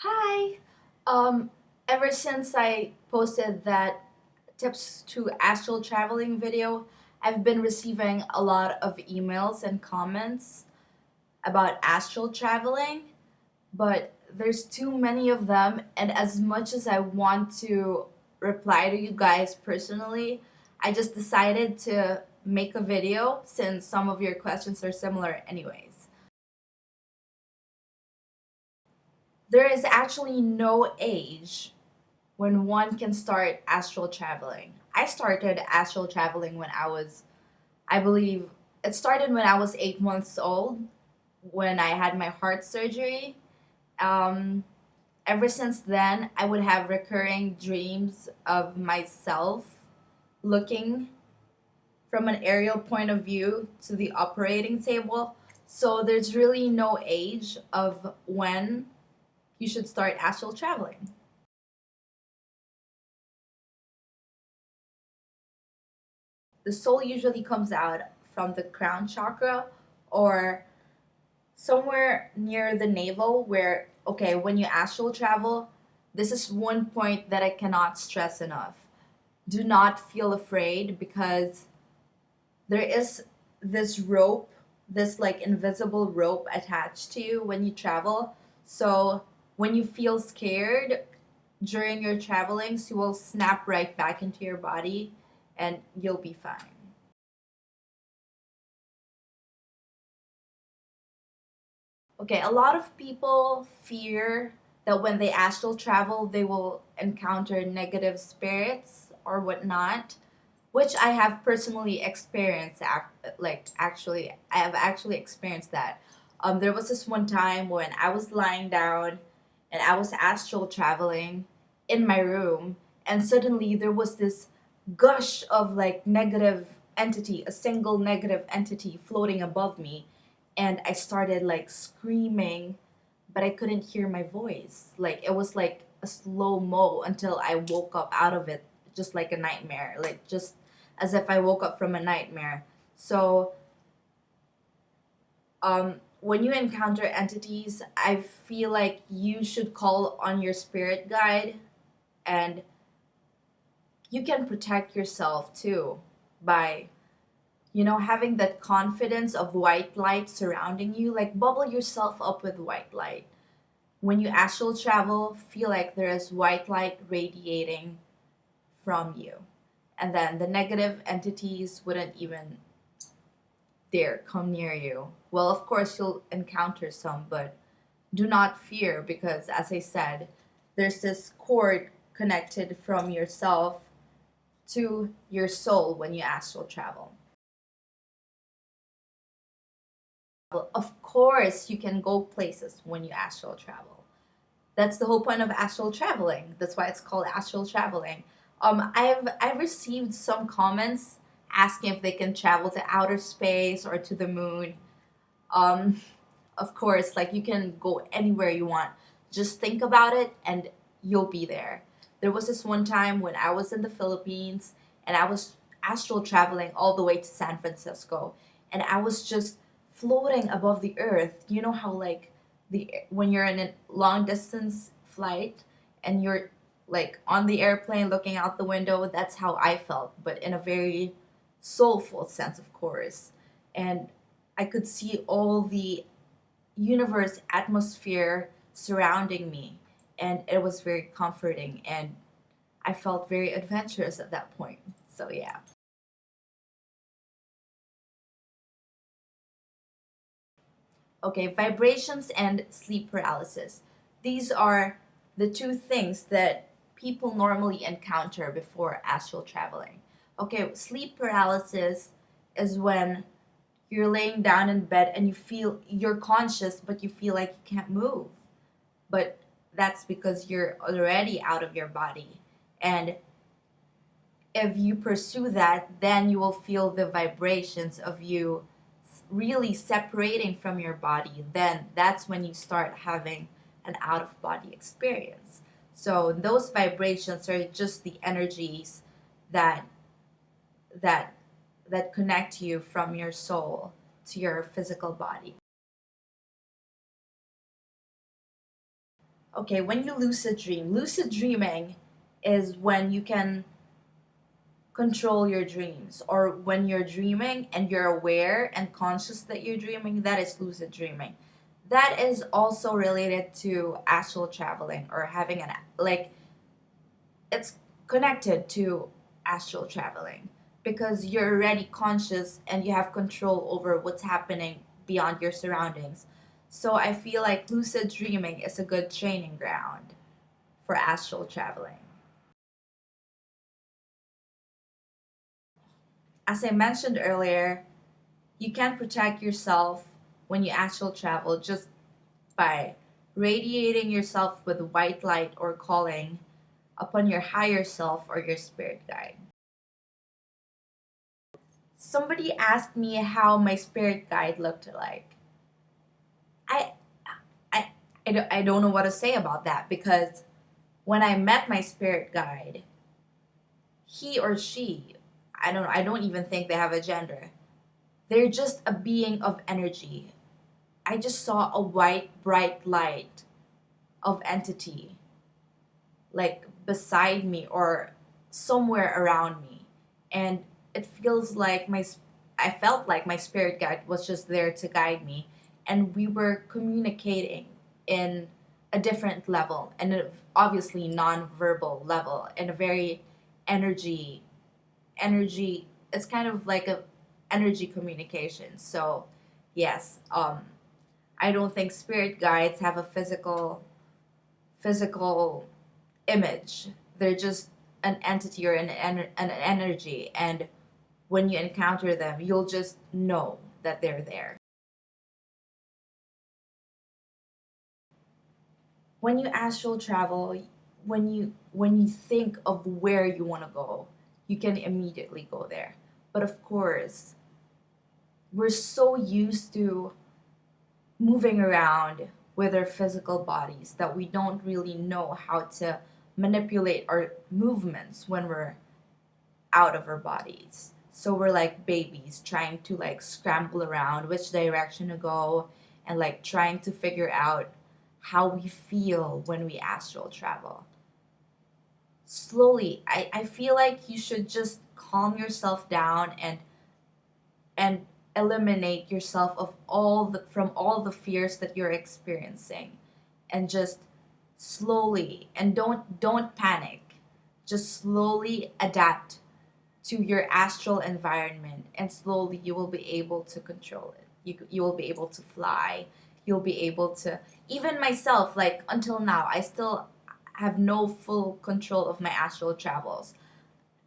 Hi. Um, Ever since I posted that tips to astral traveling video, I've been receiving a lot of emails and comments about astral traveling, but there's too many of them, and as much as I want to reply to you guys personally, I just decided to make a video since some of your questions are similar anyways. There is actually no age when one can start astral traveling. I started astral traveling when I believe, it started when I was 8 months old when I had my heart surgery. Um, Ever since then, I would have recurring dreams of myself looking from an aerial point of view to the operating table. So there's really no age of when you should start astral traveling. The soul usually comes out from the crown chakra or somewhere near the navel where, okay, when you astral travel, this is one point that I cannot stress enough. Do not feel afraid because there is this rope, this like invisible rope attached to you when you travel. So when you feel scared during your travelings, you will snap right back into your body and you'll be fine. Okay, a lot of people fear that when they astral travel, they will encounter negative spirits or whatnot, which I have personally experienced. Actually, I have actually experienced that. There was this one time when I was lying down and I was astral traveling in my room, and suddenly there was this gush of like negative entity, a single negative entity floating above me, and I started like screaming, but I couldn't hear my voice. Like it was like a slow mo until I woke up out of it, just like a nightmare, like just as if I woke up from a nightmare. So, when you encounter entities, I feel like you should call on your spirit guide, and you can protect yourself too by having that confidence of white light surrounding you, like bubble yourself up with white light. When you astral travel, feel like there is white light radiating from you. And then the negative entities wouldn't even dare come near you. Well, of course, you'll encounter some, but do not fear because, as I said, there's this cord connected from yourself to your soul when you astral travel. Of course, you can go places when you astral travel. That's the whole point of astral traveling. That's why it's called astral traveling. I've received some comments asking if they can travel to outer space or to the moon. Um, of course, like you can go anywhere you want. Just think about it and you'll be there. There was this one time when I was in the Philippines and I was astral traveling all the way to San Francisco, and I was just floating above the earth. You know how like the when you're in a long distance flight and you're like on the airplane looking out the window, that's how I felt, but in a very soulful sense, of course. And I could see all the universe atmosphere surrounding me, and it was very comforting, and I felt very adventurous at that point. So yeah. Okay, vibrations and sleep paralysis. These are the two things that people normally encounter before astral traveling. Okay, sleep paralysis is when you're laying down in bed and you're conscious but you feel like you can't move. But that's because you're already out of your body. And if you pursue that, then you will feel the vibrations of you really separating from your body. Then that's when you start having an out of body experience. So those vibrations are just the energies that that that connect you from your soul to your physical body. Okay, when you lucid dreaming is when you can control your dreams, or when you're dreaming and you're aware and conscious that you're dreaming. That is lucid dreaming. That is also related to astral traveling, or having an, like, it's connected to astral traveling, because you're already conscious and you have control over what's happening beyond your surroundings. So I feel like lucid dreaming is a good training ground for astral traveling. As I mentioned earlier, you can protect yourself when you astral travel just by radiating yourself with white light or calling upon your higher self or your spirit guide. Somebody asked me how my spirit guide looked like. I, I don't know what to say about that, because when I met my spirit guide, he or she, I don't even think they have a gender. They're just a being of energy. I just saw a white, bright light of entity, like beside me or somewhere around me. And it feels like I felt like my spirit guide was just there to guide me. And we were communicating in a different level, and obviously non-verbal level, and a very energy, energy, it's kind of like a energy communication. So yes, I don't think spirit guides have a physical image. They're just an entity or an energy, and when you encounter them, you'll just know that they're there. When you astral travel, when you think of where you want to go, you can immediately go there. But of course, we're so used to moving around with our physical bodies that we don't really know how to manipulate our movements when we're out of our bodies. So we're like babies trying to like scramble around which direction to go, and like trying to figure out how we feel when we astral travel. Slowly, I feel like you should just calm yourself down and eliminate yourself of all the fears that you're experiencing, and just slowly, and don't panic, just slowly adapt to your astral environment, and slowly you will be able to control it. You will be able to fly. You'll be able to, even myself, like until now I still have no full control of my astral travels.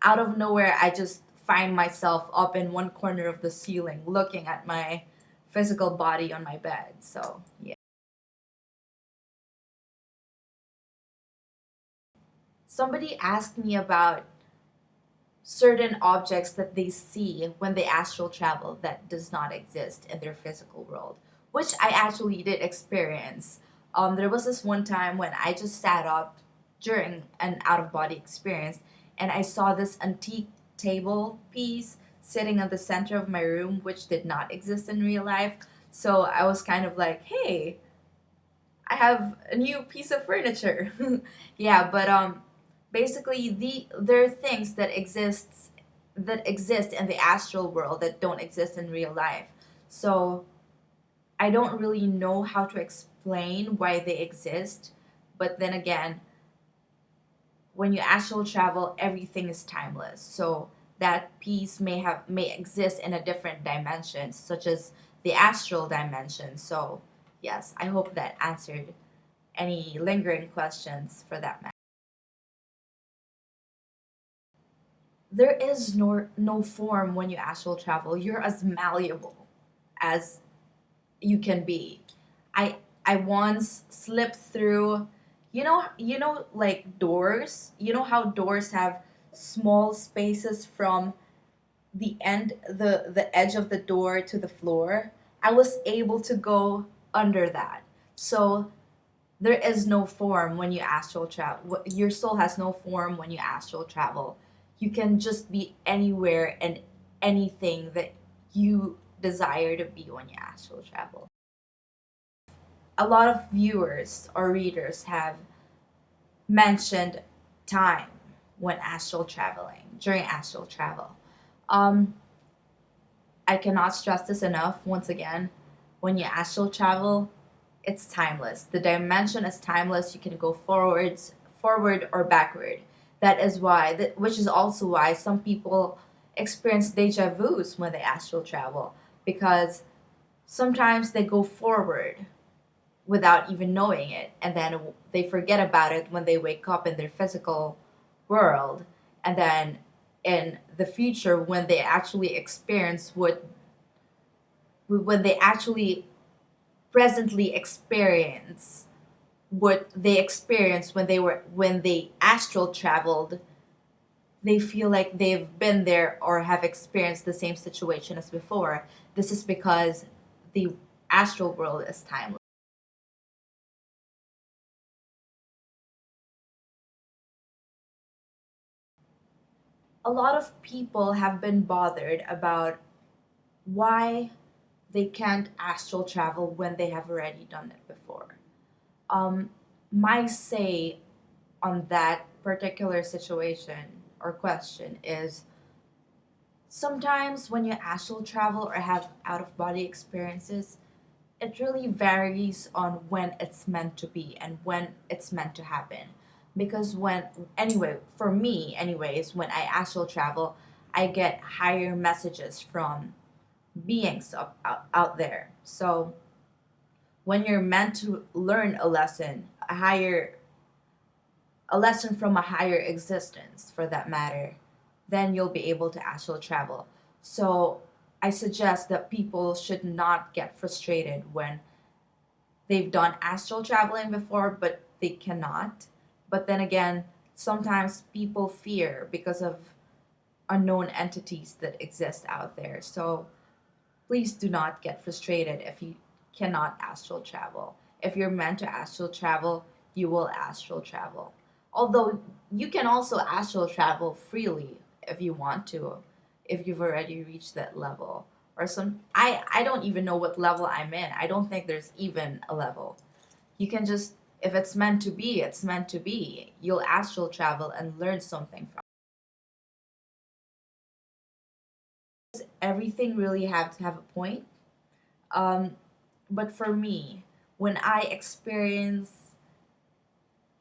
Out of nowhere, I just find myself up in one corner of the ceiling looking at my physical body on my bed. So yeah. Somebody asked me about certain objects that they see when they astral travel that does not exist in their physical world, which I actually did experience. There was this one time when I just sat up during an out of body experience, and I saw this antique table piece sitting at the center of my room, which did not exist in real life. So I was kind of like, hey, I have a new piece of furniture. Yeah, but basically there are things that exist in the astral world that don't exist in real life. So I don't really know how to explain why they exist, but then again, when you astral travel, everything is timeless. So that piece may exist in a different dimension, such as the astral dimension. So yes, I hope that answered any lingering questions for that matter. There is no form when you astral travel. You're as malleable as you can be. I once slipped through, like doors. You know how doors have small spaces from the edge of the door to the floor. I was able to go under that. So there is no form when you astral travel. Your soul has no form when you astral travel. You can just be anywhere and anything that you desire to be when you astral travel. a lot of viewers or readers have mentioned time when astral traveling, during astral travel. Um, I cannot stress this enough. Once again, when you astral travel, it's timeless. The dimension is timeless. You can go forward or backward. That is why, which is also why some people experience deja vus when they astral travel, because sometimes they go forward without even knowing it, and then they forget about it when they wake up in their physical world, and then in the future when they actually experience what when they actually presently experience what they experienced when they astral traveled, they feel like they've been there or have experienced the same situation as before. This is because the astral world is timeless. A lot of people have been bothered about why they can't astral travel when they have already done it before. Um, my say on that particular situation or question is, sometimes when you astral travel or have out of body experiences, it really varies on when it's meant to be and when it's meant to happen. Because anyway, for me, anyways, when I astral travel, I get higher messages from beings out there. So when you're meant to learn a lesson, a lesson from a higher existence for that matter, then you'll be able to astral travel. So I suggest that people should not get frustrated when they've done astral traveling before, but they cannot. But then again, sometimes people fear because of unknown entities that exist out there. So please do not get frustrated if you cannot astral travel. If you're meant to astral travel, you will astral travel. Although you can also astral travel freely if you want to, if you've already reached that level. Or I don't even know what level I'm in. I don't think there's even a level. You can just, if it's meant to be, it's meant to be. You'll astral travel and learn something from it. Everything really have to have a point. Um, but for me, when I experience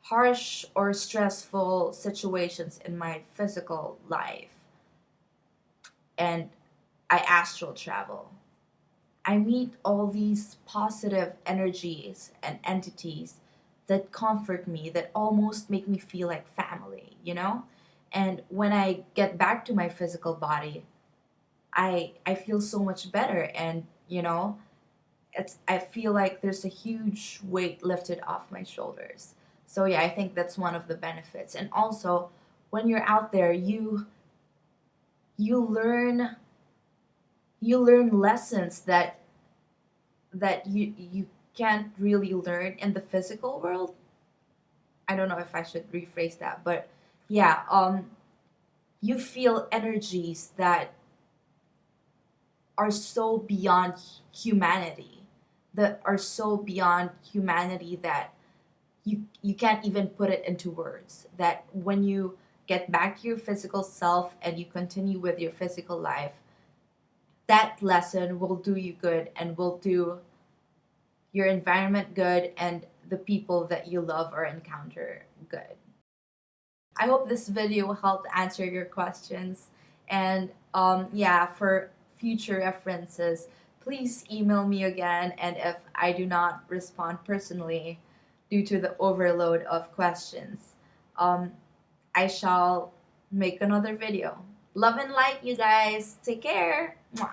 harsh or stressful situations in my physical life and I astral travel, I meet all these positive energies and entities that comfort me, that almost make me feel like family, you know? And when I get back to my physical body, I feel so much better, and I feel like there's a huge weight lifted off my shoulders. So yeah, I think that's one of the benefits. And also, when you're out there, you learn you learn lessons that you can't really learn in the physical world. I don't know if I should rephrase that, but yeah, you feel energies that are so beyond humanity, that are so beyond humanity that you can't even put it into words. That when you get back to your physical self and you continue with your physical life, that lesson will do you good and will do your environment good and the people that you love or encounter good. I hope this video helped answer your questions. And yeah, for future references, please email me again. And if I do not respond personally due to the overload of questions, I shall make another video. Love and light, you guys. Take care. Mwah.